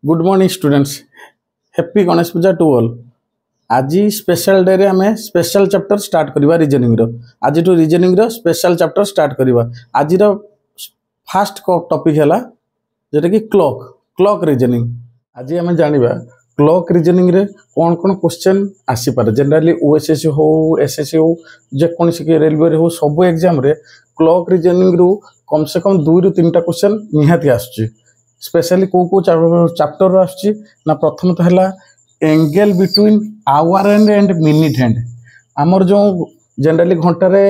Good morning students happy Ganesh Puja to all. आज special day रे हमें स्पेशल चैप्टर स्टार्ट करवा रीजनिंग रो। आज टू रीजनिंग रो स्पेशल चैप्टर स्टार्ट करवा। आज रो फास्ट टॉपिक है जेटा कि क्लॉक क्लॉक रीजनिंग। आज आम जाना क्लॉक रीजनिंग रे कौन कौन क्वेश्चन आसी पारे। जनरली ओएसएससी हो एसएससी हो जेकोसी रेलवे हो सब एग्जाम रे क्लॉक रीजनिंग रु कम से कम 2 ରୁ 3टा क्वेश्चन निहाती आसुची। स्पेशली को चैप्टर आसुची ना प्रथम तो है angle between hour hand and minute hand. आमर जो जनरली घंटारे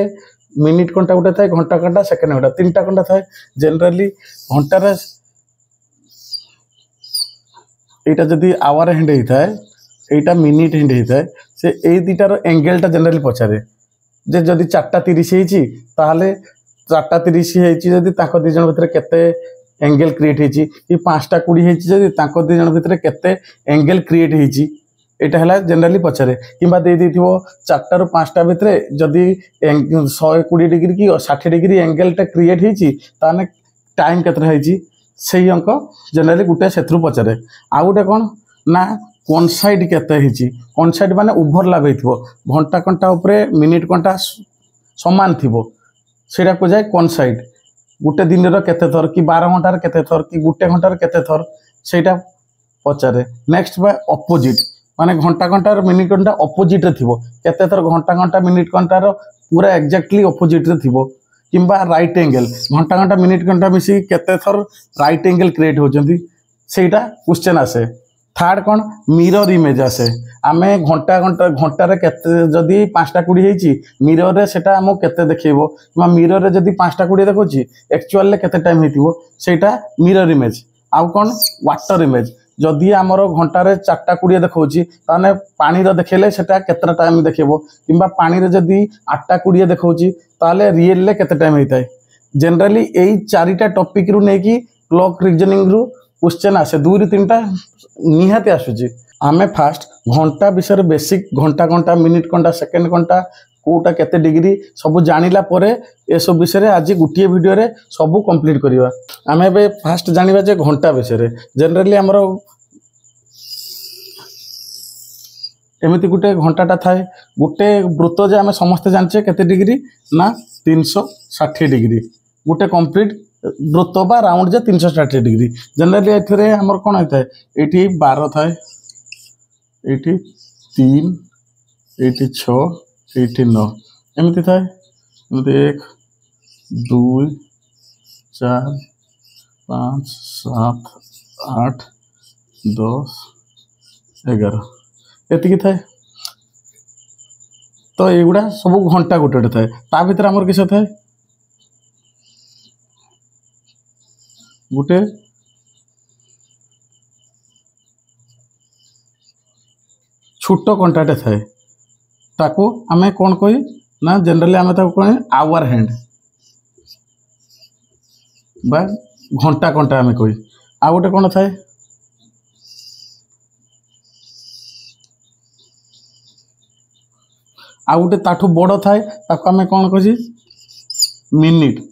मिनिट घंटा गोटे थाए घंटा घंटा सेकेंड घंटा 3टा घंटा थाए। जनरली घंटार यहाँ जदि आवर हैंड होता है यहाँ मिनिट हैंड होता है से यही दुटार एंगेलटा जनरली पचारे जे जदि 4:30 होती 4:30 जदि दी जन भितर केते एंगल क्रिएट होती कि 5:20 जदि दी जन भितर केते एंगल क्रिएट होती यहाँ है जनरली पचारे कि 4टा ରୁ 5ଟା भितर जदि 120 डिग्री कि 60 डिग्री एंगेलटा क्रिएट होती टाइम के से अंक जनरली गोटे से पचारे। आउ गोटे कौन ना कनसाइड केते कनसाइड माने ओभरलैप हो घंटा घंटा उपरे मिनिट घंटा समान थी सेटा को जाए कनसाइड। गोटे दिन केते थर कि 12 घंटार केते थर कि गोटे घंटार केते थर सेटा पचारे। नेक्स्ट बा अपोजिट माने घंटा घंटार मिनिट घंटा अपोजिट रे थिबो केते थर घंटा घंटा मिनिट घंटार पूरा एक्जाक्टली अपोजिट रे थिबो किंबा राइट एंगल घंटा घंटा मिनिट घंटा मिसी केते थर राइट एंगल क्रिएट होचंती सेटा क्वेश्चन आसे। थर्ड कौन मिरर इमेज आसे आमे घंटा घंटा घंटार केते जदि 5:20 होईची मिरर रे सेटा हमो केते देखैबो किंबा मिरर रे जदि 5:20 देखोची एक्चुअल ले केते टाइम हेतिबो सेटा मिरर इमेज। आउ कौन वाटर इमेज जदि आमर घंटार 4:20 देखौची ताने पानी रो देखेले सेटा केते टाइम देखैबो किंबा पानी रे जदि 8:20 देखौची ताले रियल ले केते टाइम हेताय। जनरली एई 4टा टॉपिक रु नेकी क्लॉक रीजनिंग रु क्वेश्चन आसे 2 ରୁ 3टा निहाती आसुची। आमे फास्ट घंटा विषय बेसिक घंटा घंटा मिनिट घंटा सेकेंड घंटा कोटा केते डिग्री सब जानिला परे ए सब विषय रे आज गुटिए वीडियो रे सब कंप्लीट करिवा। आमे बे फास्ट जानिबा जे घंटा विषय रे जनरली हमरो एमिति गुटे घंटाटा थाए गुटे वृत्त जे आमे समस्त जानचे केते डिग्री ना 360 डिग्री गुटे कंप्लीट वृत्त बा राउंड जे 360 डिग्री। जनरली एथरे हमर कोन होता है एठी 12 थाए एठी 3 एठी 6 एठी 9 एमिति थाए एमिति 1 2 4 5 7 8 10 11 एतिकी थाए। तो एगुड़ा सब घंटा गोटे थाए ता भीतर हमर किस थाए गोटे छोट घंटाटे थाए ताको आमे कौन कही ना जनरली आमे ताको कहे आवर हैंड बा घंटा घंटा आमे कही। आ गोटे कौन थाए आ गोटे ताठू बड़ थाए ताको आमे कौन कही मिनिट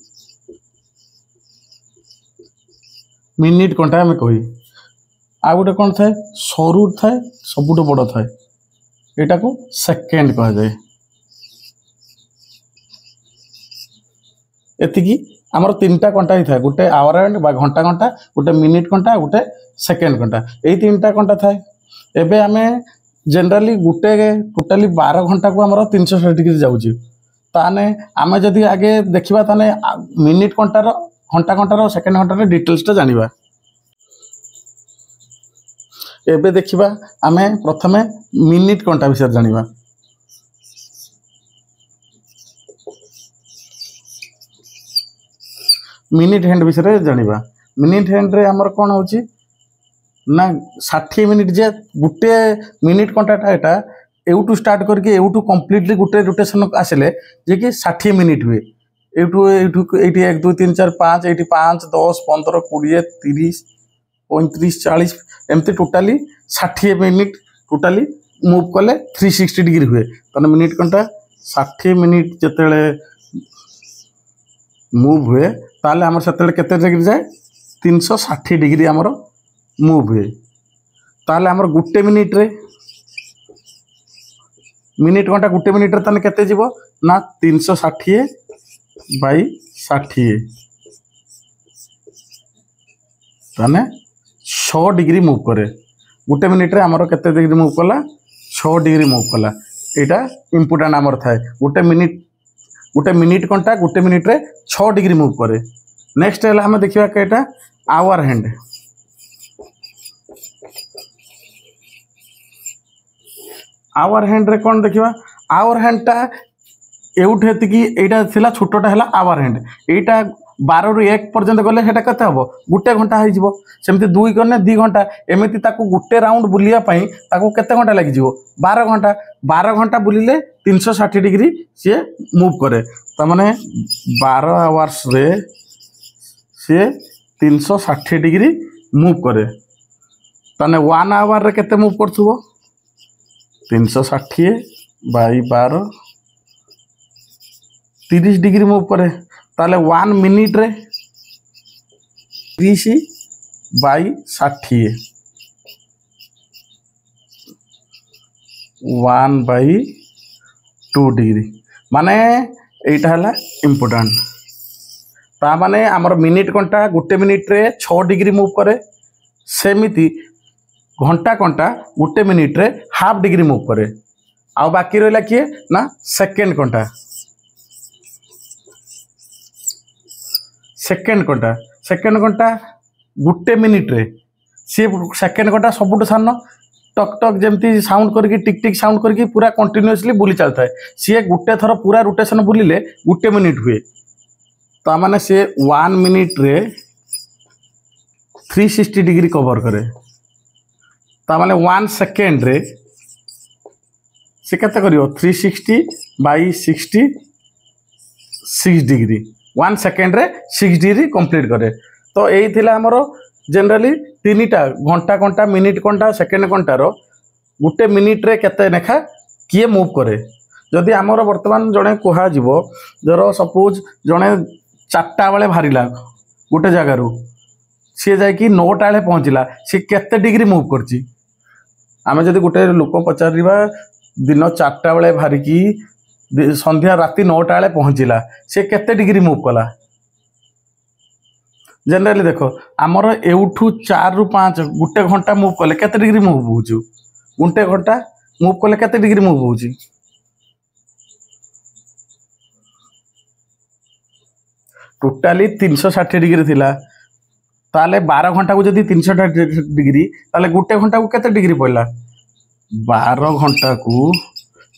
मिनिट घंटा आमे कही। आ गोटे कौन थाए सरू थाए सबुठ बड़ थाए एटा को सेकेंड कहा जाए। एतिकी आमर 3टा घंटा ही थाए गोटे आवर हैंड बा घंटा घंटा गोटे मिनिट घंटा गोटे सेकेंड घंटा यही 3टा घंटा थाए। एबे आमे जनरली गोटे टोटाली 12 घंटा को आमर 360 डिग्री जाउची ताने आमे जदि आगे देखिबा ताने मिनिट घंटार घंटा घंटार सेकेंड घंटार डिटेल्सटा जानिबा। एबे देखिबा आमे प्रथमे मिनिट घंटा विषय जानिबा। मिनिट हैंड विषय जानिबा। मिनिट हैंड रे हमर कोन होची ना 60 मिनिट जे गुटे मिनिट घंटाटा एटा एउटू स्टार्ट करके एउटू कंप्लीटली गुटे रोटेशन आसले जे कि 60 मिनिट हुए एउटू एउटू 1 2 3 4 5 एटी 5 10 15 20 30 35 40 एमती टोटाली 60 मिनिट टोटाली मूव कले 360 डिग्री हुए तने मिनिट घंटा 60 मिनिट जतेले मूव हुए ताले हमर सेतेले केते डिग्री जाए 360 डिग्री हमर मूव हुए ताले हमर गुटे मिनिट रे मिनिट घंटा गुटे मिनिट रे ताने केते जीवो ना 360 बाई 60 ताने 6 डिग्री मूव करे। गुटे मिनिट रे हमर केते डिग्री मूव कला 6 डिग्री मूव कला। एटा इंपोर्टेंट हमर थाए गुटे मिनिट घंटा गुटे मिनिट रे 6 डिग्री मूव करे। नेक्स्ट है हमें देखिबा के एटा आवर हैंड। आवर हैंड रे कौन देखिबा आवर हैंड टा एउठे कि एटा थिला छोटटा हला आवर हैंड। एटा 12 रु 1 पर्यंत गले सेटा कते हबो गुटे घंटा हो जिवो। सेमति 2 गने 2 घंटा एमिति ताकू गुटे राउंड बुलिया पई ताकू केते घंटा लागि जिवो 12 घंटा बुलिले 360 डिग्री से मूव करे। त माने 12 आवर्स रे से 360 डिग्री मूव करे। तने 1 आवर रे केते मूव करथुबो 360 बाई 12 30 डिग्री मूव करे। ताले 1 मिनिट रे 30 बाई 60 1 बाई 2 डिग्री माने एटा हला इम्पोर्टेंट। ता माने हमर मिनिट घंटा गुटे मिनिट रे 6 डिग्री मूव करे। सेमिति घंटा घंटा गुटे मिनिट रे हाफ डिग्री मूव करे। आ बाकी रहला किए ना सेकेंड घंटा सेकेंड घंटा गुटे मिनिट रे सी सेकेंड घंटा सबुठ सान टक टक जमती साउंड करके टिक टिक साउंड करके पूरा कंटिन्यूअसली बुली चलता है। सी गुटे थर पूरा रोटेशन बुलिले गुटे मिनिट हुए। तो माने से 1 मिनिट रे 360 डिग्री कवर करे। तो माने 1 सेकेंड रे से केते करियो 360 बाई 60 6 डिग्री 1 सेकेंड रे 6 डिग्री कंप्लीट करे। तो यही थिला हमरो जनरली तीनटा घंटा घंटा मिनिट घंटा सेकेंड घंटा रो गुटे मिनिट रे केते नेखा किए मूव करे। जदि हमरो वर्तमान जणे कोहा जीवो जरो सपोज जणे 4टा बेले भारिला गुटे जगह रो सी जाय कि 9टा बेले पहुंचला सी केते डिग्री मूव करची। आमे जदि गुटे लोक पचारिबा दिन 4टा बेले भारिकी संध्या राति 9टा बेले पहुंचला से केते डिग्री मूव कला। जनरली देखो आमर एउठू 4 रु 5 गुटे घंटा मूव कले केते डिग्री मूव होउछु गुटे घंटा मूव कले केते डिग्री मूव होउछि टोटाली 360 डिग्री थिला। ताले 12 घंटा को जदि 360 डिग्री ताले गुटे घंटा को केते डिग्री पड़ला 12 घंटा को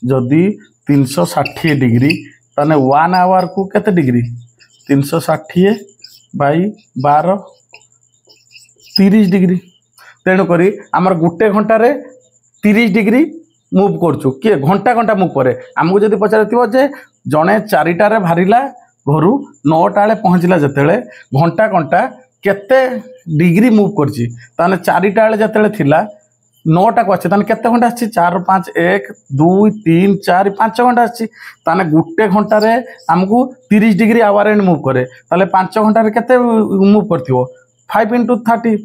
जदि 360 डिग्री ताने 1 आवर को केते डिग्री 360 बाई 12 30 डिग्री। तेणु करी आमर गुटे घंटा रे 30 डिग्री मूव करछु किए घंटा घंटा मूव करे। आमको जदि पचारथिबो जे जणे 4टा रे भारिला घरु 9टा बेले पहुंचला जतेले घंटा घंटा केते डिग्री मूव करछि ताने 4टा बेले जतेले थिला 9टा को अच्छे ताने केते घंटा आछि 4 5 1 2 3 4 5 घंटा आछि ताने गुटे घंटा रे हमको 30 डिग्री आवर एंड मूव करे। ताले 5 घंटा रे केते मूव करथिबो 5 * 30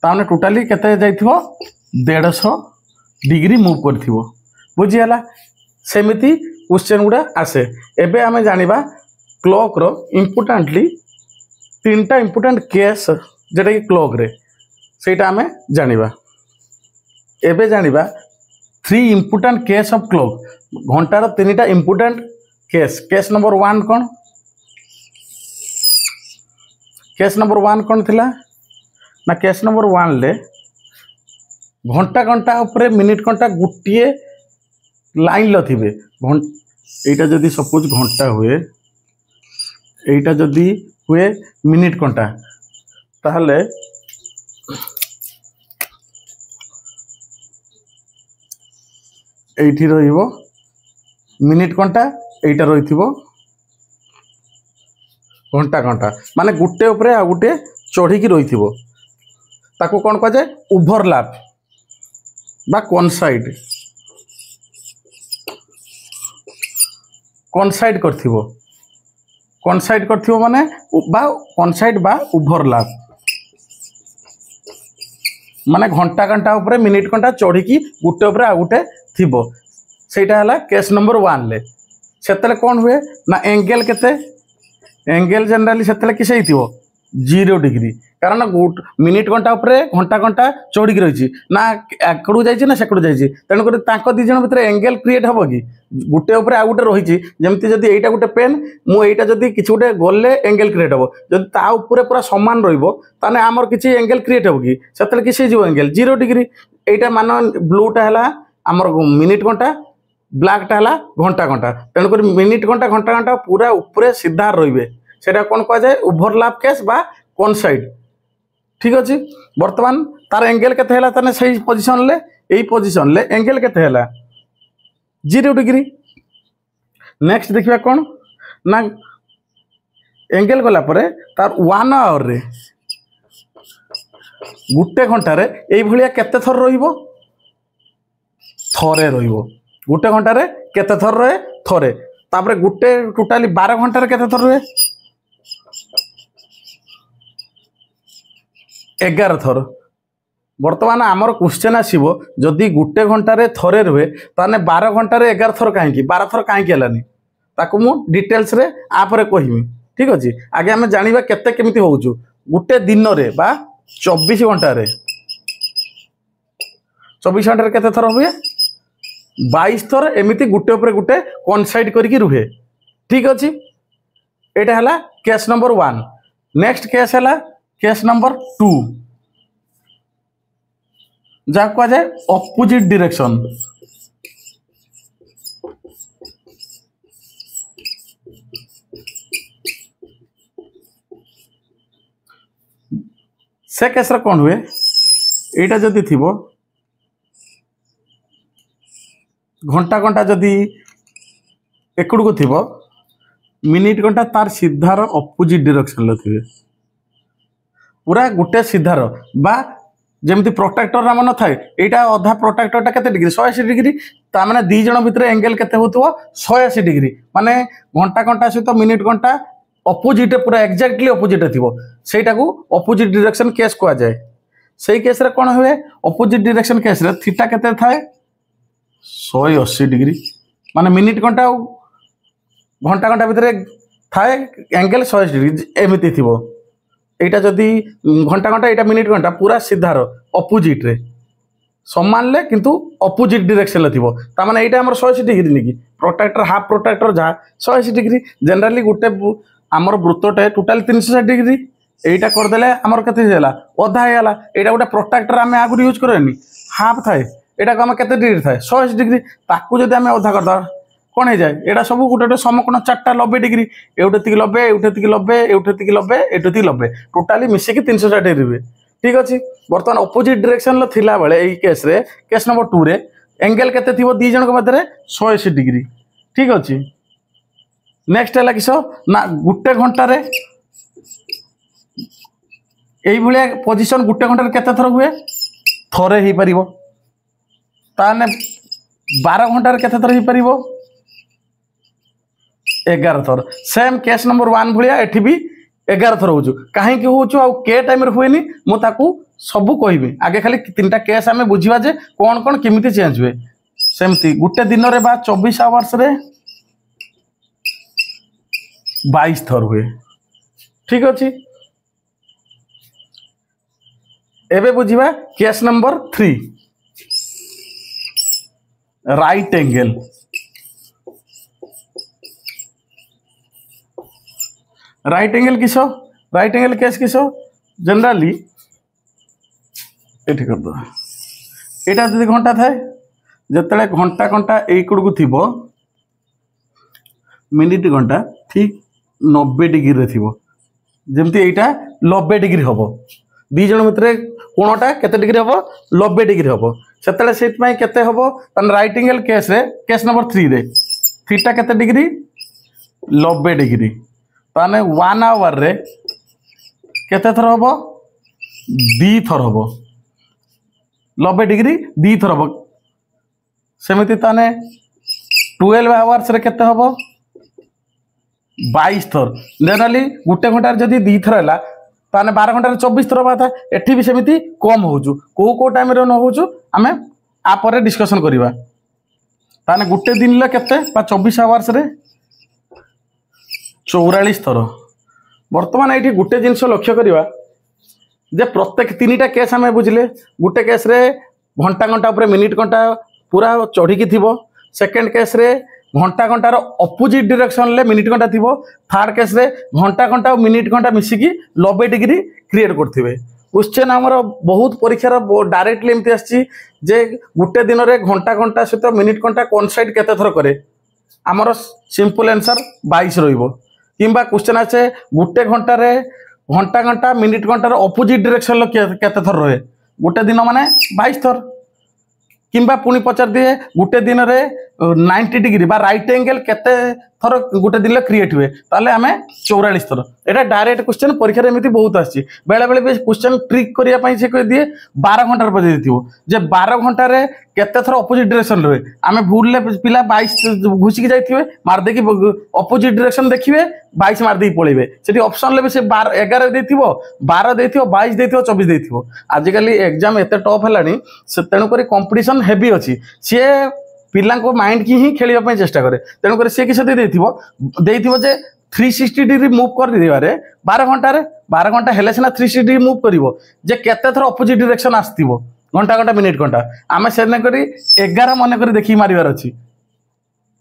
ताने टोटाली केते जाइथिबो 150 डिग्री मूव करथिबो। बुझी हला सेमिति क्वेश्चन गुडा आसे। एबे हमें जानिबा क्लॉक रो इंपोर्टेंटली 3टा इंपोर्टेंट केस जेटा कि क्लॉक रे सेटा हमें जानिबा। एबे जानिबा 3 इंपोर्टेंट केस ऑफ क्लॉक घंटार 3टा इंपोर्टेंट केस। केस नंबर 1 कौन केस नंबर 1 कौन थिला ना केस नंबर 1 ले घंटा घंटा ऊपर मिनिट घंटा गुटिए लाइन लो थिबे। एटा जदि सपोज घंटा हुए एटा जदि हुए मिनिट घंटा ताहले एठी रहिबो मिनिट घंटा एटा रहिथिबो घंटा घंटा माने गुटे ऊपर आ गुटे चढ़ी की रहिथिबो ताको कोन कह जाय ओवरलैप बा कनसाइड करथिबो माने बा कनसाइड बा ओवरलैप माने घंटा घंटा उपरे मिनिट घंटा चढ़ी गुटे उपरे आ गुटे थिबो सेटा हला केस नंबर 1 ले सेतले कोन हुए ना एंगल केते एंगल जनरली सेतले किसे हिथिबो 0 डिग्री कारण मिनिट घंटा उपरे घंटा घंटा चढ़ी रही ना एकड़ू जाइए ना सेकड़ू जाइए तेणुक दी जन भितर एंगल क्रिएट हम कि गुटे उपर आ गुटे रही जमी जब यहाँ गोटे पेन मुझा जब कि गोटे गले एंगल क्रिएट हम जब ताऊपर पूरा सामान रही आमर किसी एंगल क्रिएट हम कि से किस एंगल 0 डिग्री यहाँ मान ब्लूटा है आमर मिनिट घंटा ब्लैकटा है घंटा घंटा तेणुक मिनिट घंटा घंटा घंटा पूरा उपरे सीधा रे से कौन कहुए ओभरलैप केस बा कौन साइड ठीक अच्छे बर्तमान तार एंगल के सही पोजिशन ले यही पोजिशन ले एंगल के 0 डिग्री नेक्स्ट देखिए कौन ना एंगल गला परे तार 1 आवर रे गुटे घंटार ये केते थर रहिबो थरे रहिबो गुटे घंटार केते थर रहे थरे तापरे गुटे टोटाली 12 घंटार केते थर रहे 11 थर बर्तमान आमर क्वेश्चन आसो जदि गुटे घंटार थरे रुहे ताने 12 घंटार 11 थर कहीं 12 थर कहीं है ताकू मु डिटेल्स रे आपरे कहमी ठीक अच्छे आगे आम जाना केते केमिति होउछु गुटे दिन रे बा 24 घंटार 24 घंटार केते थर हुए 22 थर एमिति गुटे उपरे गुटे कनसाइड करके रुहे ठीक अच्छे एटा हला केस नंबर 1 नेक्स्ट केस हला केस नंबर 2 जहाँ कह जाए अपोजिट डायरेक्शन से केस कौन हुए यहाँ जदि थी घंटा घंटा जदि एकड़ को थी मिनिट घंटा तार सीधार अपोजिट डायरेक्शन थे पूरा गुटे सीधार बा जमती प्रोटेक्टर नाम न थाए यहाँ अधा प्रोटेक्टरटा केते डिग्री 180 डिग्री ताने दी जन भितर एंगल केते होतुवा 180 डिग्री माने घंटा घंटा सहित मिनिट घंटा अपोजिट पूरा एक्जाक्टली अपोजिट थिबो सेटा को अपोजिट डायरेक्शन केस कहा जाए सही केस रे कोन हुए अपोजिट डायरेक्शन केस रे थीटा केते थाए 180 डिग्री माने मिनिट घंटा घंटा घंटा भितर थाए एंगल 180 डिग्री एमिति थिबो यहाँ जदि घंटा घंटा यहाँ मिनिट घंटा पूरा सीधार अपोजिट रे समान ले किंतु अपोजिट डायरेक्शन थी ताने यहाँ आम 180 डिग्री नहीं प्रोटेक्टर हाफ प्रोटेक्टर जहाँ 180 डिग्री जनरली गोटे आमर वृत्तटे टोटाल 360 डिग्री यहाँ करदे आमर के अधा होगा यहाँ गोटे प्रोटेक्टर आम आगुरी यूज करेनि हाफ थाए यहाँ आम के डिग्री थाए 180 डिग्री ताकू जब आम अधा करदा कौन हो जाए यहाँ सब गोटे समकोण 4टा 90 डिग्री एवटे 90 एवटे 90 एवटे 90 एवटे 90 टोटाली मिसिक 360 डिग्री हुए ठीक अच्छे बर्तमान अपोजिट डायरेक्शन थिला बेले एई केस रे केस नंबर 2 रे एंगल केते थिबो दी जन के मध्य 180 डिग्री ठीक अच्छे नेक्स्ट है किस ना गुटे घंटार ये पोजिशन गुटे घंटार केते थर हुए थरे ही परिबो ताने 12 घंटार केते थर ही परिबो 11 थर सेम केस नंबर 1 भाया एठी भी 11 थर हो कहीं हो के टाइम हुए मुझे सबू कहबी आगे खाली 3टा केस आम बुझा जे कौन कौन केमिति चेंज हुए सेमती गुटे दिन रे बा 24 आवर्स रे 22 थर हुए ठीक अच्छे एबे बुझिबा case number 3 right angle right angle किस राइट एंगल केस किस जनरली ये कर दो यहाँ जब घंटा थाए जिते घंटा घंटा एकड़ को थी मिनिट घंटा ठीक 90 डिग्री थी जमती यहाँ 90 डिग्री हम दी जन भितर कोणटा केते डिग्री हम 90 डिग्री हम से केते हम राइट एंगल केस रे केस नंबर 3 रे थीटा केते डिग्री 90 डिग्री ताने 1 आवर रे केते थर हम 2 थर हम 90 डिग्री 2 थर हम सेमिति ताने 12 आवर्स रे केते हम 22 थर जनरली गोटे घंटार जदि 2 थर है ताने 12 घंटा 24 थर बाता एठी भी सेमिति कम होउछु को टाइम रे न होउछु आमे आ पर डिस्कशन करिवा ताने गुटे दिन ले केते 24 आवर्स रे 44 थर वर्तमान ये गोटे जिनस लक्ष्य करवा जे प्रत्येक 3टा केस आम बुझे गोटे केस रे घंटा घंटा उपर मिनिट घंटा पूरा चढ़ी थी सेकेंड केस रे घंटा घंटार अपोजिट डायरेक्शन ले मिनिट घंटा थी थर्ड केस रे घंटा घंटा और मिनिट घंटा मिसिकी 90 डिग्री क्रिएट करथिबे क्वेश्चन आमर बहुत परीक्षार डायरेक्टली एमती आछि जे गोटे दिन रे घंटा घंटा सहित मिनिट घंटा कोइंसाइड केते थर करे आमर सिंपल आंसर 22 रहिबो किंबा क्वेश्चन आछे गोटे घंटा घंटा घंटा मिनिट घंटार अपोजिट डायरेक्शन केते थर रहे गोटे दिन माने 22 थर किंबा पुणी पचार दिए गोटे दिन रे 90 डिग्री बा राइट एंगल केते थर गोटे दिन क्रिएट हुए ताले आमे 44 थर एटा डायरेक्ट क्वेश्चन परीक्षा रे एमिति बहुत आछि बेले बेले क्वेश्चन ट्रिक करिया पई से कह दिए 12 घंटा बजे दिथिबो जे 12 घंटा रे केते थर अपोजिट डायरेक्शन रहे आमे भूल ले पिला 22 घुसी के जाइथिबे मार दे कि अपोजिट डायरेक्शन देखिबे 22 मार दे पळेबे सेठी ऑप्शन लेबे से 12 11 देथिबो 12 देथिबो 22 देथिबो 24 देथिबो आज काली एग्जाम एते टफ हलानी से तेनु करी कंपटीशन हेवी अछि से पिला को माइंड की ही खेलिया पई चेष्टा करे तेनु करी से किसे देथिबो जे 360 डिग्री मूव कर दिबारे 12 घंटा हेले सिना 360 डिग्री मूव करिवो जे केते थर अपोजिट डायरेक्शन आस्तिबो घंटा घंटा मिनिट घंटा आमे सेने करी 11 मन करी देखि मारिवार अछि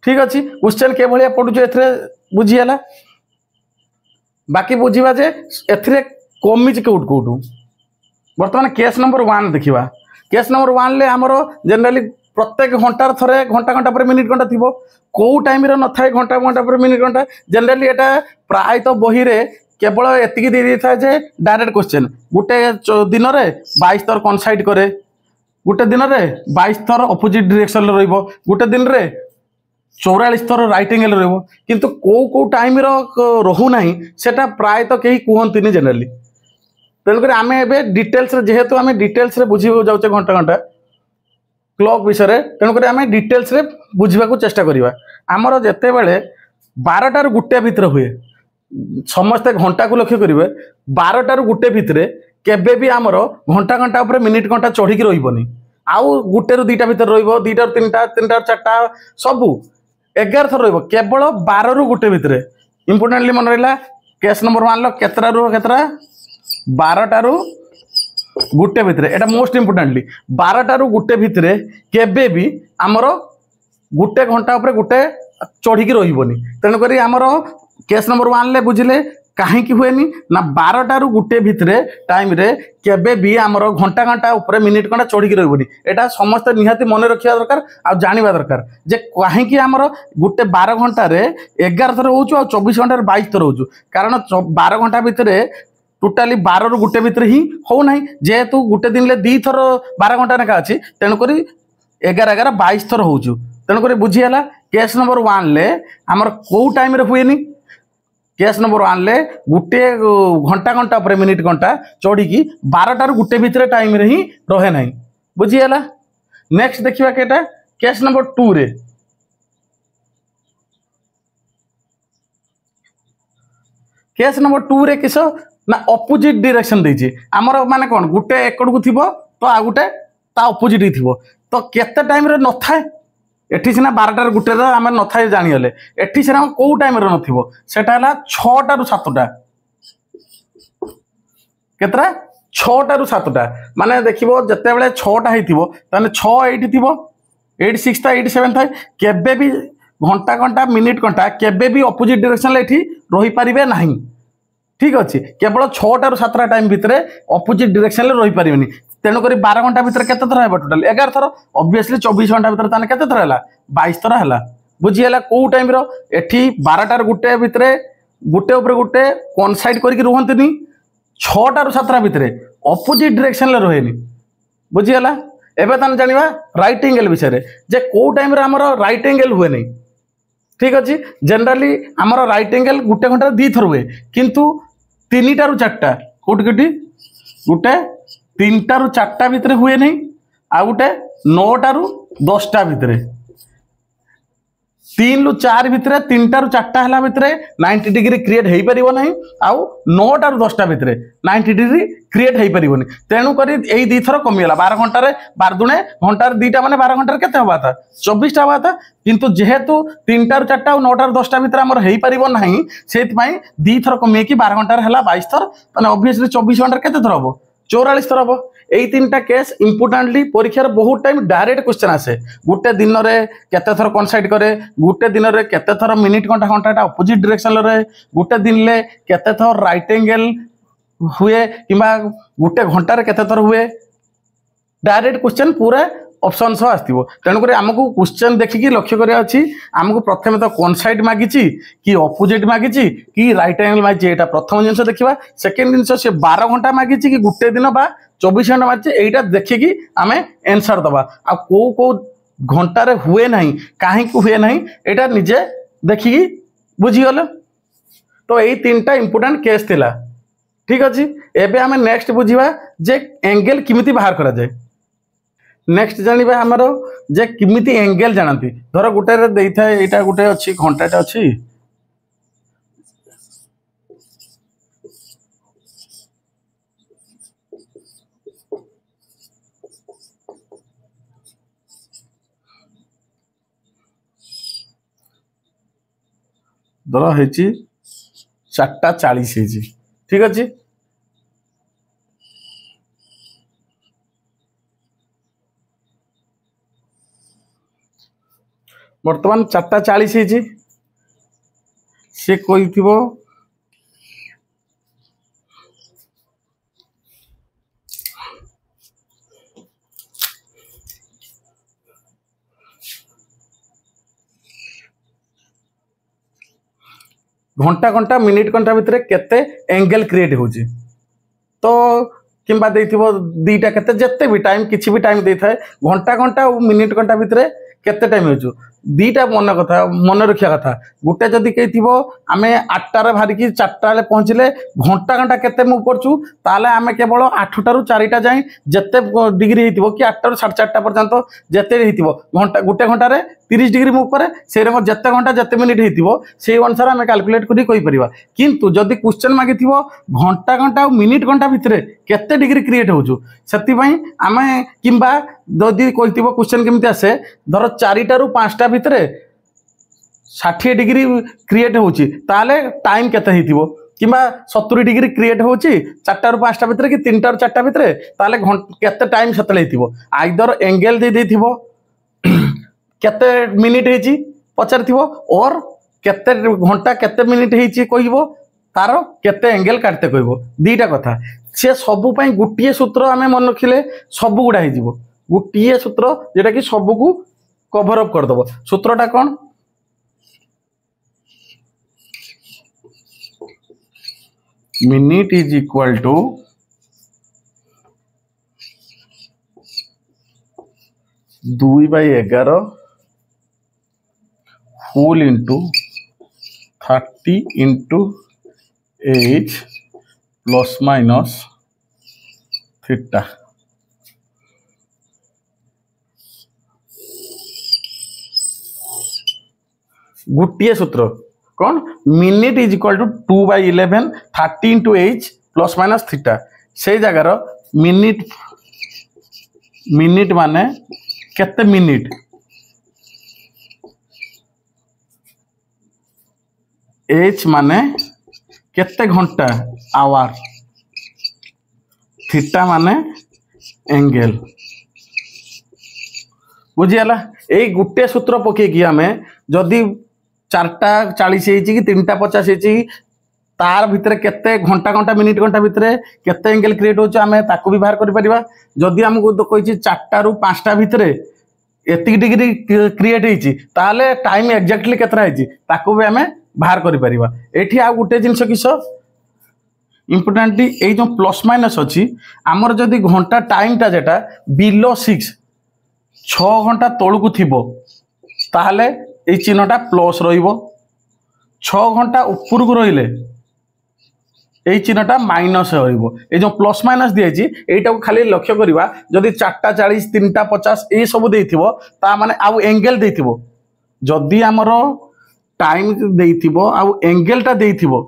ठीक अछि क्वेश्चन के भलिया पडुजो एथरे बुझी हला बाकी बुझीबा जे एथरे कमिज कोट कोटू वर्तमान केस नंबर 1 देखिबा केस नंबर 1 ले हमरो जनरली प्रत्येक घंटार थरे घंटा घंटा पर मिनिट घंटा थिबो को टाइम रे न थाए घंटा घंटा पर मिनिट घंटा जनरली एटा प्राय तो बही रे केवल एतिकी दे दी था जे डायरेक्ट क्वेश्चन गोटे दिन रे 22 थर कनसाइड करे गोटे दिन रे 22 थर अपोजिट डायरेक्शन रे रहइबो गोटे दिन रे 44 थर राइट एंगल रहइबो किंतु को टाइम रो रहू नाही सेटा प्राय तो केही कुहंतिनी जनरली तेनकर आमे एबे डिटेल्स रे जेहेतु आमे डिटेल्स रे बुझिबो जाउचे घंटा घंटा क्लॉक विषय रे तेनकर आमे डिटेल्स रे बुझिबा को चेष्टा करिवा हमरो जते बेले 12 टार गुटे भीतर हुए समस्त घंटा को लक्ष्य करेंगे 12 टार गुटे भितर केबे भी आमर घंटा घंटा उपर मिनिट घंटा चढ़ी रही आउ गुटे रु 2टा भीतर रहिबो 2टा 3टा 3टा 4टा सबू 11 थर रहिबो केवल 12 रु गुटे भितर इंपोर्टेंटली मन रहिला केस नंबर 1 लो केतरा रु केतरा 12 टारु गुटे भितर एटा मोस्ट इंपोर्टेंटली 12 टारु गुटे भितर केबे भी आमर गुटे घंटा उपर गुटे चढ़ी रहिबोनी तेणु करी आमर केस नंबर 1 ले बुझिले कहीं हुएनी ना 12 टारु गुटे भितर टाइम रे केबे भी आमर घंटा घंटा ऊपर मिनिट घंटा चढ़ी रहिबोनी एटा समस्त निहाती मन रखिया दरकार आ जानिबा दरकार जे कहीं आमर गुटे 12 घंटा रे 11 थर होउछु आ 24 घंटा रे 22 थर होउछु कारण 12 घंटा भितर टोटाली 12 रु गुटे भितर ही हो नाही जेहेतु गुटे दिन ले 2 थर 12 घंटा नेका अछि तेणु करी 11 11 22 थर होउछु तेणु करी बुझी हला केस नंबर 1 ले आमर को टाइम रे हुएनी केस नंबर 1 ले गुटे घंटा घंटा पर मिनिट घंटा चढ़ी की 12 टार गुटे भितर टाइम रे ही रहे नाही बुझी हला नेक्स्ट देखिबा केटा केस नंबर 2 रे केस नंबर 2 रे किस ना अपोजिट डायरेक्शन देछि हमर माने कोन गुटे एकड़ को थिबो तो आ गुटे ता अपोजिट ही थिबो तो केते टाइम रे न थाए एठी सिना 12 टार गुटे रे हम न थाए जानि हले एठी सिना को टाइम रे न थिबो सेटा हला 6 टा रु 7 टा केतरा 6 टा रु 7 टा माने देखिबो जते बेले 6 टा हेतिबो ताने 6 एठी थिबो 8 6 टा 8 7 थाए केबे भी घंटा घंटा मिनिट घंटा केबे भी अपोजिट डायरेक्शन ले एठी रही परिबे नाही ठीक अच्छे केवल 6 टा रु 7 टाइम भितर अपोजिट डायरेक्शन रही पारिबेनी तेणु करी 12 घंटा भितर केते थर हेबा टोटल 11 थर ऑब्वियसली 24 घंटा भितर ताने केते थर हला 22 थर हला बुझी हला को टाइम रो एठी 12 टा गुटे भितर गुटे ऊपर गुटे कनसाइड करके रुहंतनी 6 टा रु 7 भितर अपोजिट डायरेक्शन ले रहेनी बुझी हला एबे ताने जानिबा राइट एंगल विषय रे जे को टाइम रे हमर राइट एंगल हुए नहीं ठीक अच्छे जनरली आमर राइट एंगल गुटे घंटा 2 थर हुए किंतु 3 टा रु 4टा कोट कोटी गुटे 3 टा रु 4टा भितर हुए नहीं आ गुटे 9 टा रु 10टा भितर तीन रु चार भितर तीनटा रु चार्टा है भितर 90 डिग्री क्रिएट हो पार ना आउ 9टा रु 10टा भितर 90 डिग्री क्रिएट हो पार तेणुक यही दी थर कमीगला 12 घंटे 12 दुणे घंटार दीटा माने 12 घंटे के हवा था 24टा हवा था किंतु जेहेतु 3टा रु 4टा 9टा रु 10टा भितर आमर हो पार ना से दी थर कमी 12 घंटे है 22 थर मैंने ऑब्वियसली 24 घंटे के थर हम 44 थर हम यही 3टा केस इंपोर्टेंटली परीक्षार बहुत टाइम डायरेक्ट क्वेश्चन आसे गोटे दिन में केते थर कनसाइड करे गोटे दिन में केते थर मिनिट घंटा घंटा अपोजिट डायरेक्शन रे गोटे दिन में केते थर राइट एंगल हुए किंबा गोटे घंटार केते थर हुए डायरेक्ट क्वेश्चन पूरा ऑप्शन सह आसो तेणुक आमको क्वेश्चन देखिकी लक्ष्य करा अच्छी आमको प्रथम तो कनसाइड मागी कि अपोजिट मागी कि राइट एंगल मागी यहाँ प्रथम जिन देखा सेकेंड जिन से 12 घंटा मागी कि गोटे दिन बा 24 घंटा मागी यहाँ देखिकी आम एनसर दबा आ कौ घंटार हुए ना कहीं हुए ना यहाँ निजे देखिकी बुझीगल तो यही 3टा इंपोर्टेंट केस थिला ठीक अच्छे एबे आम नेक्स्ट बुझा जे एंगल किमिति बाहर करा जाए नेक्स्ट जानिबा हमर जे किमिति एंगल जानती धर गोटे रे देई थाए एटा गोटे अछि घंटाटा अछि धर हेची 4:40 हेची ठीक अछि बर्तमान 4:40 है सी कोई थी घंटा घंटा मिनिट घंटा भितर केते एंगल क्रिएट होची तो किंबा देइथिबो दीटा केते जत्ते भी टाइम किछि भी टाइम देइ थाए घंटा घंटा और मिनिट घंटा भितर केते टाइम होचु दीटा मन कथा मन रखा कथा गोटे जदि कही थी आम 8टार बाहरिकी 4टा पहुँचले घंटा घंटा केते मुव करचु ताले आम केवल 8टा रु 4टा जाए जिते डिग्री हो कि 8टा रु 4:30 पर्यंत जिते हो घंटा गोटे घंटार 30 डिग्री मुव करे से जिते घंटा जिते मिनिट हो से अनुसार आम कैलकुलेट कर किंतु जदि क्वेश्चन मागी घंटा घंटा और मिनिट घंटा भितर केते डिग्री क्रिएट होचु से आम किंबा जदि कही क्वेश्चन केमती आसे धर 4टा रु 5टा भितर 60 डिग्री क्रिएट होची ताले टाइम केते हिथिबो किंबा 70 डिग्री क्रिएट होची 4टा रु 5टा भितर कि 3टा रु 4टा भितर ताले केते टाइम सेतले हिथिबो आइदर एंगल दे देथिबो केते मिनिट हेची पचारथिबो और केते घंटा केते मिनिट हेची कहिबो तार केते एंगल काटते कहिबो दीटा कथा से सबु पई गुटिए सूत्र आमे मन रखिले सबु गुडा हेजिबो गुटिए सूत्र जेटा कि सबु को कवर अप कर दबो सूत्रटा कोन मिनिट इज इक्वल टू दुई by 11 whole into 30 into 8 plus minus theta गोटे सूत्र कौन minute is equal to 2/11 30 into 8 plus minus theta से जगार मिनिट मिनिट माने केते मिनिट एच माने केते घंटा आवर थीटा माने एंगल बुझीगला यही गोटे सूत्र पकईकि आम जदि 4:40 कि 3:50 तार भितर केते घंटा घंटा मिनिट घंटा भितर केते एंगल क्रिएट होचे आमे ताकू भी बाहर करि परिबा जदि हमको तो कहिछि 4टा रु 5टा भितर एति डिग्री क्रिएट होइछि ताले टाइम एक्जेक्टली केतरा होइछि ताकू भी आमे बाहर करि परिबा एठी आ गुटे जिंस किस इंपोर्टेंटली ए जो प्लस माइनस अछि हमर जदि घंटा टाइम टा जेटा बिलो 6 घंटा तळकु थिबो ताले ए चिन्हटा प्लस रहिबो 6 घंटा ऊपर को रहिले এই চিহ্নটা মাইনস হইব এই যে প্লস মাইনস দিয়েছি এইটাকে খালি লক্ষ্য করিবা যদি 4:40 3:50 এই সব দেইথিবো তা মানে আউ এঙ্গেল দেইথিবো जदि आमर टाइम देइथिबो आउ एंगेलटा देइथिबो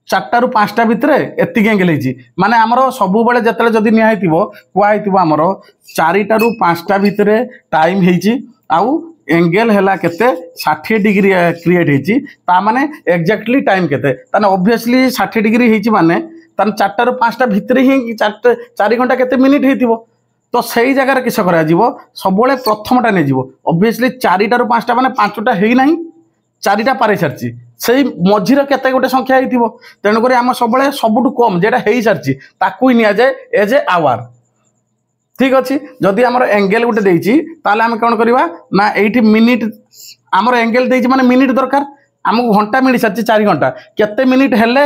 4टा ରୁ 5ଟା भितर एतिक एंगेल होइछि माने आमर सबु बेले जतले जदि निया हेतिबो कुआ हेतिबो आमर 4टा ରୁ 5टा भितर टाइम हेइछि आउ एंगेल हैला केते 60 डिग्री क्रिएट हेइछि ता माने एग्जैक्टली टाइम केते ताने ऑब्वियसली 60 डिग्री हेइछि माने ताने 4टा ରୁ 5टा भितर ही 4 घंटा केते मिनिट हेइथिबो तो सही जगह किस करा जीवो सब बेले प्रथमटा नै जीवो ऑब्वियसली 4टा ରୁ 5टा माने 5टा हेइ नाही 4टा पारे सारछि सेही मझीर केते गोटे संख्या हेइथिबो तेणु करी आम सब बेले सबुठु कम जेटा हेइ सारछि ताकू ही निया जाय एज ए आवर ठीक अच्छी जदि आमर एंगेल गोटे देइछि ताले आम कोन करबा ना एठी मिनिट आमर एंगेल देइछि माने मिनिट दरकार आमको घंटा मिल सारछि 4 घंटा केते मिनिट हेले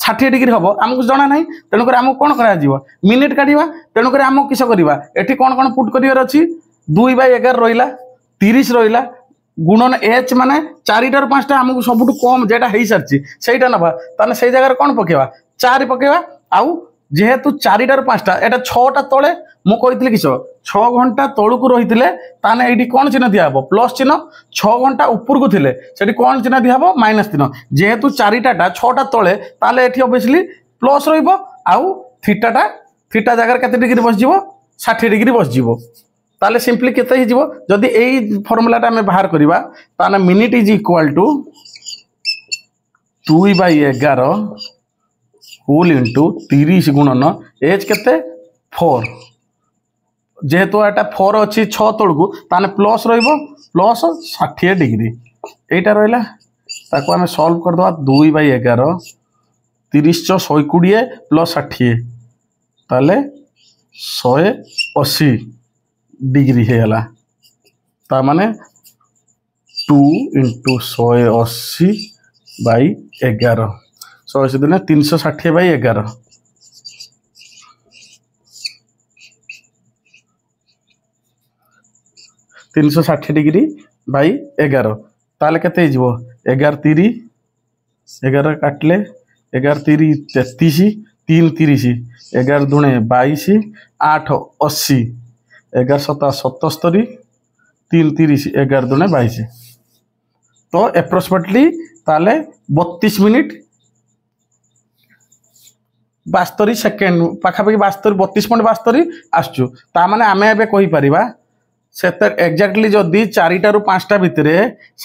60 डिग्री हबो आमको जणा नाही तेणु करी आमको कोन करा जीवो मिनिट काढिबा तेणु करी आमको किस करबा एठी कोन कोन पुट करियर अछि 2/11 रहिला 30 रहिला गुणन एच माने 4टा ରୁ 5टा आमको सबुठु कम जेटा हेइ सारछि सेटा नबा ताने सेई जगह कोन पकेबा 4 पकेबा आउ जेहेतु 4टा ରୁ 5टा एटा 6टा तळे मु कहितले किस 6 घंटा तळुकु रहितले ताने एठी कोन चिन्ह दिया हबो प्लस चिन्ह 6 घंटा ऊपर को थिले सेठी कोन चिन्ह दिया हबो माइनस चिन्ह जेहेतु 4टा 6टा तळे ताले एठी ऑब्वियसली प्लस रहिबो आउ थीटा जगह केते डिग्री बस जिवो 60 डिग्री बस जिवो ताले सिंपली केते ही जीवो जदि एई फार्मूलाटा हमें बाहर करिबा ताने minute is equal to 2/11 whole into 30 गुणन एज केते 4 जेहेतु एटा 4 अछि 6 तळकु ताने प्लस रहिबो प्लस 60 डिग्री एटा रहिला ताको हमें सॉल्व कर दवा 2/11 30 + 120 प्लस 60 ताले 180 डिग्री हेला ता माने 2 × 180/11 180 दिन 360/11 360 डिग्री बाई 11 ताले केते हिजबो 11 30 11 काटले 11 30 33 3 30 11 दुणे 22 8 80 11 7 77 3 30 11 दुणे 22 तो एप्रोक्सीमेटली ताले 32 मिनिट 72 सेकेंड पाखापाखि 32.72 आसचु ता माने आमे एबे कहि परिबा सेते एक्जाक्टली जदि 4टा ରୁ 5टा भितरे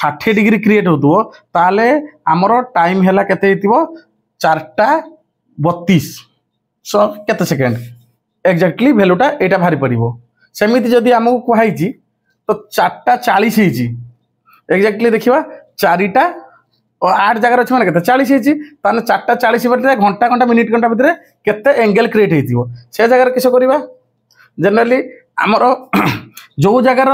60 डिग्री क्रिएट होतबो ताले हमरो टाइम हैला केते हितिबो 4टा 32 सो केते सेकेंड एक्जाक्टली वैल्यूटा एटा भारी पड़िबो सेमिति जदि हमको कुहाइछि तो 4टा 40 हिछि एक्जाक्टली देखिबा 4टा और 8 जगह अछि माने केते 40 हिछि ताने 4टा 40 भितरे घंटा मिनिट भितरे केते एंगल क्रिएट हिथिबो से जगह किस करबा जनरली हमरो जो जगार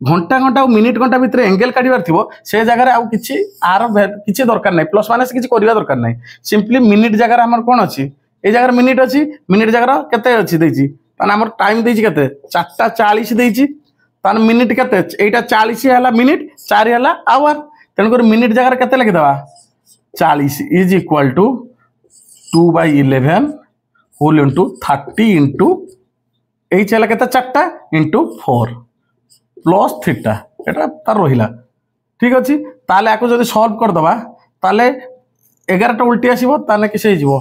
घंटा और मिनिट भितर एंगेल काढ़ार थी से जगह आउ कि आर किसी दरकार नहीं प्लस माइनस किसी करवा दरकार नहीं सिंपली मिनिट जगह आम कौन अच्छी ये जगह मिनिट अच्छी मिनिट जगह केते अच्छी देछि ताने हमर टाइम देछि केते 4टा 40 देछि ताने मिनिट केते एटा 40 हैला मिनिट 4 हैला आवर तेन कर मिनिट जगह केते लिखि देबा 40 is equal to 2/11 whole into 30 into H है केते 4टा इंटू 4 प्लस थीटा एटा तार रहिला ठीक अछि ताले आको जदि सॉल्व कर दबा ताले 11टा उल्टी आसीबो ताने किसे हिजबो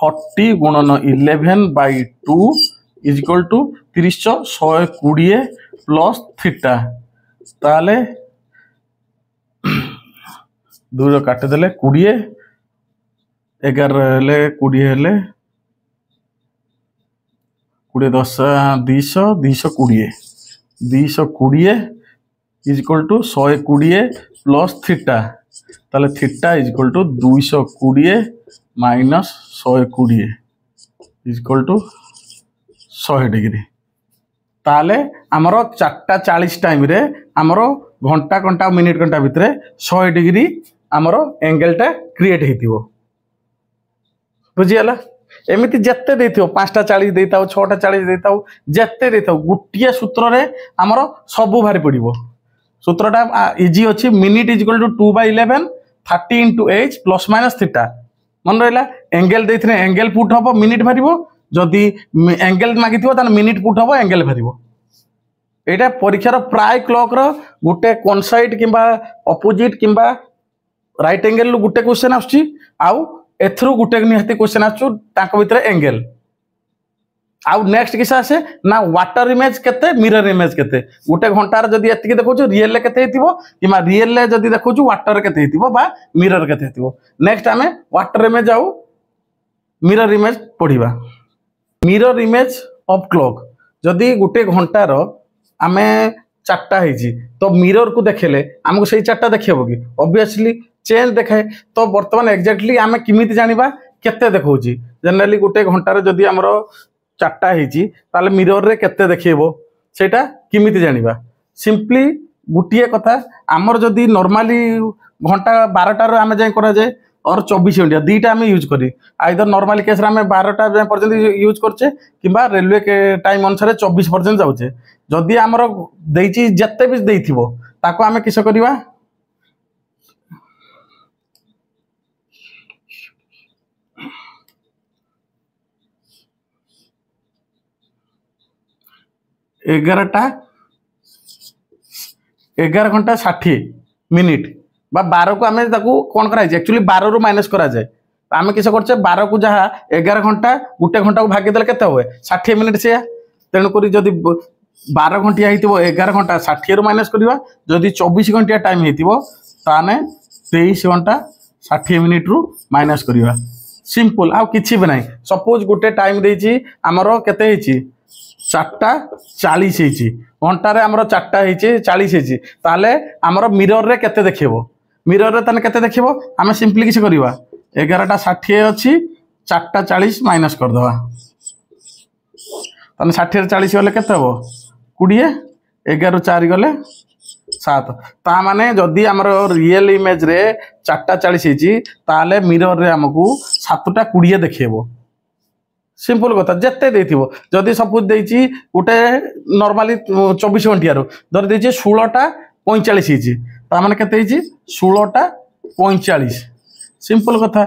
40 गुणन 11/2 is equal to 30 120 plus theta ताले दूर काट देले 20 11 हेले 20 हेले 20 10 200 220 220 is equal to 120 plus theta ताले theta is equal to 220 minus 120 is equal to 100 degree ताले आमर 4टा 40 टाइम रे आमर घंटा मिनिट भितर 100 डिग्री आमर एंगेलटा क्रिएट हेतिबो बुझियला एमिति जेते देथियो 5टा 40 देताओ 6टा 40 देताओ जेते देताओ गुटिया सूत्र रे हमरो सबु भारी पड़िबो सूत्रटा इजी अछि minute is equal to 2/11 30 into H plus minus theta मन रहिला एंगल देथिने एंगल पुट हबो मिनिट भारिबो जदी एंगल मागिथिबो तान मिनिट पुट हबो एंगल भारिबो एटा परीक्षार प्राय क्लॉक रो गुटे कोनसाइड किंबा अपोजिट किंबा राइट एंगल गुटे क्वेश्चन आछी आउ एथरू गुटे निहाती क्वेश्चन आछू ताको भितर एंगल आउ नेक्स्ट किस आसे ना वाटर इमेज केते मिरर इमेज केते गुटे घंटार जदी एतिके देखौछु रियल ले केते हेतिबो किमा रियल ले जदी देखौछु वाटर केते हेतिबो बा मिरर केते हेतिबो नेक्स्ट आमे वाटर इमेज आउ मिरर इमेज पढिबा मिरर इमेज ऑफ क्लॉक जदी गुटे घंटार आमे चारटा हेजी तो मिरर को देखेले हमको सही चारटा देखिबो कि ऑब्वियसली चेंज देखाए तो वर्तमान एक्जेक्टली आमे किमिति जानिबा केते देखौची जनरली गुटे घंटार जदी हमरो चारटा हेजी ताले मिरर रे केते देखिबो सेटा किमिति जानिबा सिंपली गुटिए कथा हमर जदी नॉर्मली घंटा 12टा रो आमे जाय करा जाय और 24 घंटा दीटा आमे यूज करी आइदर नॉर्मल केस रे आमे 12टा जाय पर्यंत यूज करछे किबा रेलवे के टाइम अनुसार 24 पर्यंत जाउछे जदी हमर देइची जत्ते भी देइथिबो ताको आमे किस करिवा 11 घंटा 60 मिनिट बा 12 को आमे ताकू कोन करा एक्चुअली 12 रु माइनस करा जाए आमे किस करछे 12 को जहा 11 घंटा गुटे घंटा को भागी देले केते होए 60 मिनिट से तेणु करी जदी 12 घंटिया हेतिबो 11 घंटा 60 रु माइनस करिवा जदी 24 घंटिया टाइम हेतिबो ताने 23 घंटा 60 मिनिट रु माइनस करिवा सिंपल आ किछि भी नाही सपोज गुटे टाइम देछि हमरो केते हेछि 4:40 हेछि घंटा रे हमरो 4टा हेछि 40 हेछि ताले हमरो मिरर रे केते देखिबो मिरर रे तने केते देखिबो हमें सिंपली किछ करिवा 11:60 अछि 4:40 माइनस कर दवा तने 60 रे 40 गले केते हो 20 11 4 गले 7 ता माने जदी हमरो रियल इमेज रे 4:40 हेछि ताले मिरर रे हमकु 7:20 देखिबो सिंपल कथा जेते देथिबो जदी सपोज देछि उटे नॉर्मली 24 घंटिया रो धर देछि 16:45 हेछि ता माने केते हेछि 16:45 सिंपल कथा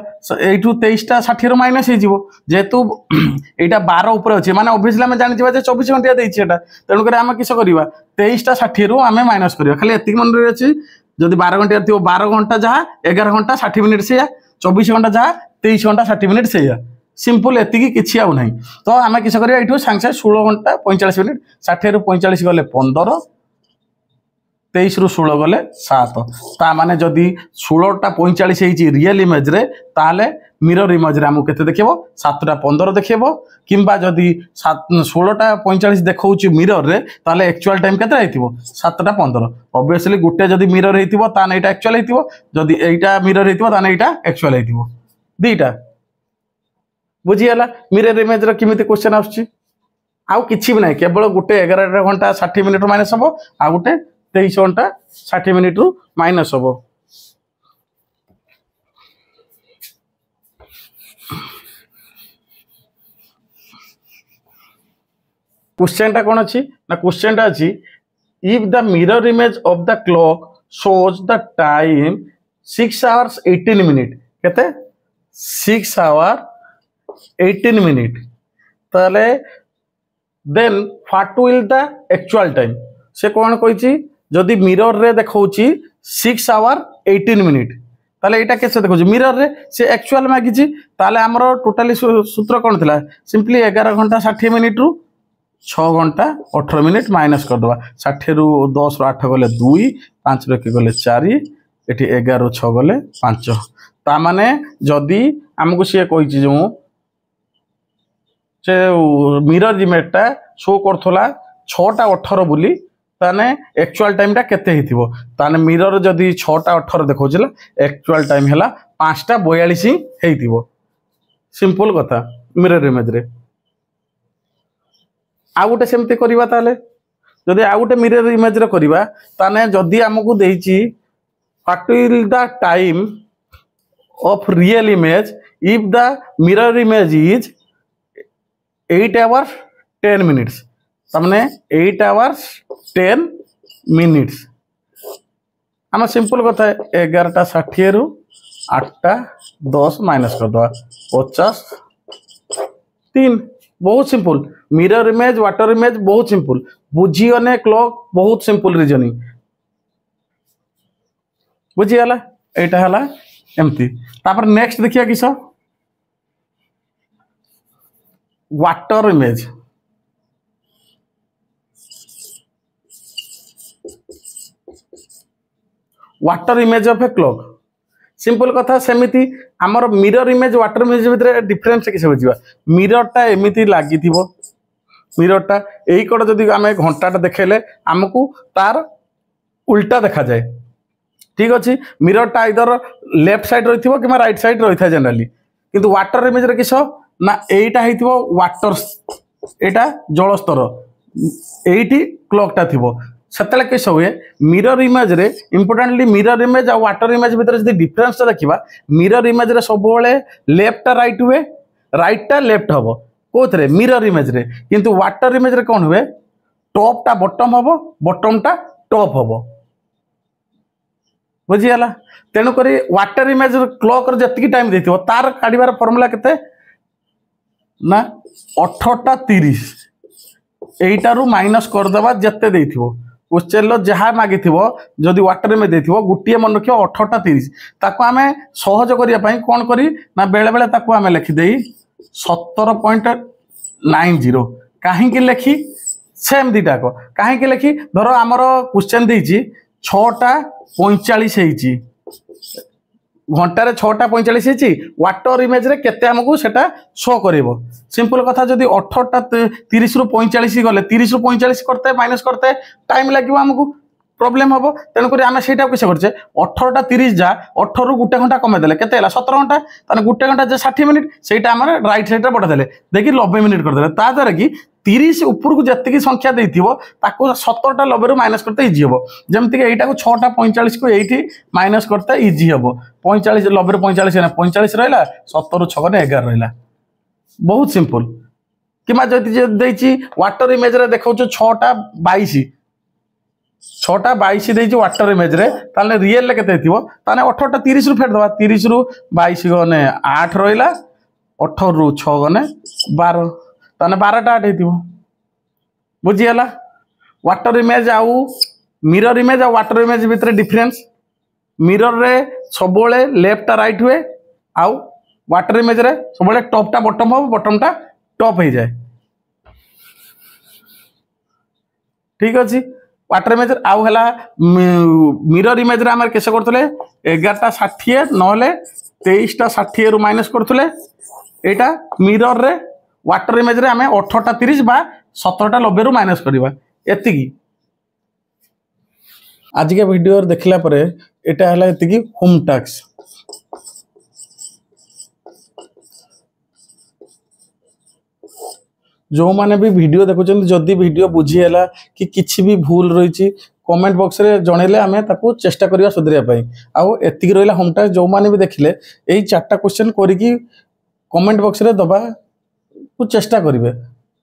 एठू 23:60 रो माइनस हेजिबो जेतु एटा 12 ऊपर अछि माने ऑब्वियसली हम जानि छिबा जे 24 घंटिया देछि एटा तेनु करे हम किस करिवा 23:60 रो हमें माइनस करिवा खाली एतिक मन रे अछि जदी 12 घंटिया थिबो 12 घंटा जहा 11 घंटा 60 मिनिट से 24 घंटा जहा 23 घंटा 60 मिनिट से सिंपल एतिकी किछि आउ नाही तो आमे किस करिया एठू सांगे 16 घंटा 45 मिनिट 60 रु 45 गले 15 23 रु 16 गले 7 ता माने जदी 16:45 हेछि रियल इमेज रे ताले मिरर इमेज रे हमु केते देखिबो 7:15 देखिबो किंबा जदी 16:45 देखौछि मिरर रे ताले एक्चुअल टाइम केते हेतिबो 7:15 ऑब्वियसली गुटे जदी मिरर हेतिबो ताने एटा एक्चुअल हेतिबो जदी एटा मिरर हेतिबो ताने एटा एक्चुअल हेतिबो दीटा बुझियला मिरर इमेज रे किमिति क्वेश्चन आछी आउ किछि भी नाही केवल गुटे 11 घंटा 60 मिनिट माइनस हबो आ गुटे 23 घंटा 60 मिनिट रु माइनस हबो क्वेश्चन टा कोन अछि ना क्वेश्चन टा अछि if the mirror image of the clock shows the time 6 hours 18 minute केते 6 hour 18 minute ताले then what will the actual time से कोन कहिछि जदी मिरर रे देखौछि 6 hour 18 minute ताले एटा केसे देखौछि मिरर रे से एक्चुअल मागिछि ताले हमरो टोटली सूत्र कोन थिला सिंपली 11 घंटा 60 मिनिट रु 6 घंटा 18 मिनिट माइनस कर दवा 60 रु 10 रु 8 गले 2 5 रु 1 गले 4 एठी 11 रु 6 गले 5 ता माने जदी हमकु से कहिछि जो से मिरर इमेज टा शो करथला 6:18 बोली ताने एक्चुअल टाइम टा केते हिथिबो ताने मिरर जदी 6:18 देखौछला एक्चुअल टाइम हैला 5:42 हेइथिबो सिंपल कथा मिरर इमेज रे आ गुटे सेमते करिवा ताले जदी आ गुटे मिरर इमेज रे करिवा ताने जदी हमकु देइछि what will the time of real image if the mirror image is 8 hours 10 minutes तमने 8 hours 10 minutes हम सिंपल कथा 11:60 रु 8:10 माइनस कर दवा 53 बहुत simple mirror image water image बहुत सिंपल बुझीगने क्लॉक बहुत सिंपल रीजनिंग बुझीगला एटा हला एमती तापर नेक्स्ट देखिया किस water image water image of a clock simple कथा सेमिति आमर मिरर इमेज वाटर इमेज भितर डिफरेंस किस बुझा मिररटा एमती लगी मिररटा यही कट जदि आम घंटाटा देखेले आमको तार उल्टा देखा जाए ठीक अच्छे मिररटा इधर लेफ्ट साइड रही कि राइट साइड रही था जनराली किंतु वाटर इमेज रे किस ना एटा हो वाटर एटा जलस्तर एटी क्लॉकटा थी से किस हुए मिरर इमेज रे इंपोर्टेंटली मिरर इमेज और वाटर इमेज भितर जो डिफरेंस देखा मिरर इमेज रे सब लेफ्ट राइट हुए राइटा लेफ्ट हम कौन मिरर इमेज रे किंतु वाटर इमेज रे कौन हुए टॉप टा बॉटम हम बॉटम टा टॉप हम बुझीगला तेणुक वाटर इमेज क्लॉक जी टाइम देथिबो तार काढ़ार फर्मुला केते ना 18:30 एटारू माइनस करदेवा जिते देथिबो क्वेश्चन जहाँ मागी जदि वाटर में देथिबो गुटिए मन रखियो 18:30 ताको आमे सहज करिया पई कोन करी ना बेले बेले ताको आमे लिखि देई 17.90 काहे कि लिखि सेम दिटा को काहे कि लिखि धरो हमर क्वेश्चन देछि 6:45 हेछि घंटार 6:45 वाटर इमेज रे केते हमको सेटा शो करिवो सिंपल कथा जदि 18:30 रु 45 गले 30 रु 45 करते माइनस करते टाइम लागिवो हमको प्रॉब्लम हम तेणुक आम से किस करचे 18:30 जा 18 रु गोटे घंटा कमे देले केते 17 घंटा ताने गोटे घंटा जे 60 मिनिट सेटा आम राइट साइड रे बढ़ा देले देखि 90 मिनिट कर देले ता द्वारा कि 30 ऊपर को जति संख्या देथिबो ताको 17:90 रु माइनस करते इजी हबो जेमति कि एटा को 6:45 को एठी माइनस करते इजी हबो 45 90 रु 45 ना 45 रहला 17 रु 6 ने 11 रहला बहुत सिंपल किमा जति देछि वाटर इमेज रे देखौ 6:22 6:22 देछि वाटर इमेज रे ताले रियल ले केते थिबो ताने 18:30 रु फेर दवा 30 रु 22 गने 8 रहला 18 रु 6 गने 12 ताने 12टा 8 हेतिबो बुझियला वाटर इमेज आउ मिरर इमेज और वाटर इमेज भितर डिफरेंस मिरर रे सबोले लेफ्ट राइट हुए आउ वाटर इमेज रे सबोले टॉप टा बॉटम हो बॉटम टा टॉप हो जाए ठीक अच्छे वाटर इमेज आउ है मिरर इमेज आम कैसे करते 11:60 ना 23:60 रु माइनस करते यहाँ मिरर रे वाटर इमेज रे आम 18:30 बा 17:90 रु माइनस करवा एति आज के वीडियो देखला परे एटा हला एति होम टास्क जो माने भी वीडियो देखुछन जदि वीडियो बुझीला कि किछि भी भूल रही कमेंट बॉक्स रे जणेले आमे ताको चेष्टा करिया सुधरिया पई आउ एतिक रहला होम टास्क जो माने भी देखिले एई 4टा क्वेश्चन करिकि कमेंट बॉक्स रे दबा को चेष्टा करिवे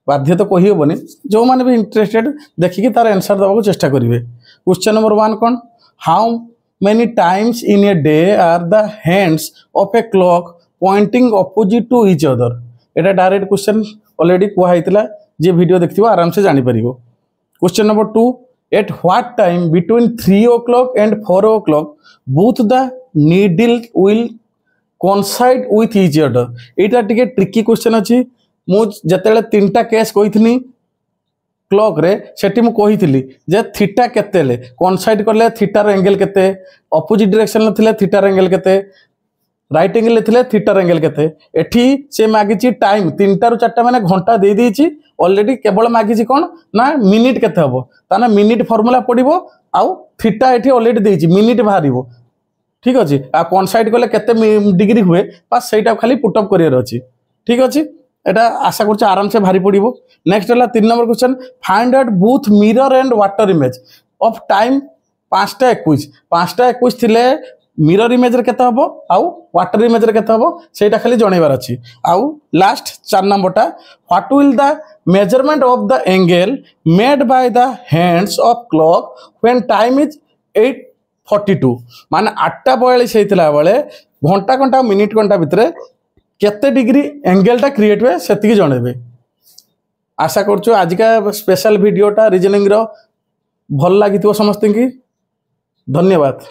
बाध्य तो कहि होबनी जो माने भी इंटरेस्टेड देखिकि तार आंसर दबा को चेष्टा करिवे क्वेश्चन नंबर 1 कोन how many times in a day are the hands of a clock pointing opposite to each other एटा डायरेक्ट क्वेश्चन ऑलरेडी कुहाइतला जे वीडियो देखथिबो आराम से जानि परिबो question number 2 at what time between 3 o'clock and 4 o'clock both the needle will coincide with each other एटा टिके ट्रिकी क्वेश्चन अछि मु जतेले 3टा केस कहिथनी क्लॉक रे सेठी मु कहिथली जे थीटा केतेले कोइंसाइड करले थीटा रो एंगल केते ऑपोजिट डायरेक्शन ले थिले थीटा रो एंगल केते राइट एंगल ले थिले थीटा रो एंगल केते एठी से मागिची टाइम 3टा रु 4टा माने घंटा दे देछि ऑलरेडी केवल मागिची कोन ना मिनिट केते हबो ताना मिनिट फार्मूला पडिबो आउ थीटा एठी ऑलरेडी देछि मिनिट बाहरिबो ठीक अछि आ कोइंसाइड करले केते डिग्री हुए बस सेटा खाली पुट अप करियर अछि ठीक अछि एटा आशा करछ आराम से भारी पडिबो नेक्स्ट हला 3 number question find out both mirror and water image of time 5:21 थिले मिरर इमेज रे केते हबो आउ वाटर इमेज रे केते हबो सेटा खाली जणेबार अछि आउ लास्ट 4 नंबरटा what will the measurement of the angle made by the hands of clock when time is 8:42 माने 8:42 हेतिला बेले घंटा घंटा मिनिट घंटा भितरे केते डिग्री एंगल टा क्रिएट हुए सेतिकी जणेबे आशा करछु आजिका स्पेशल वीडियोटा रीजनिंग रो भल लागिथिबो समस्त की। धन्यवाद।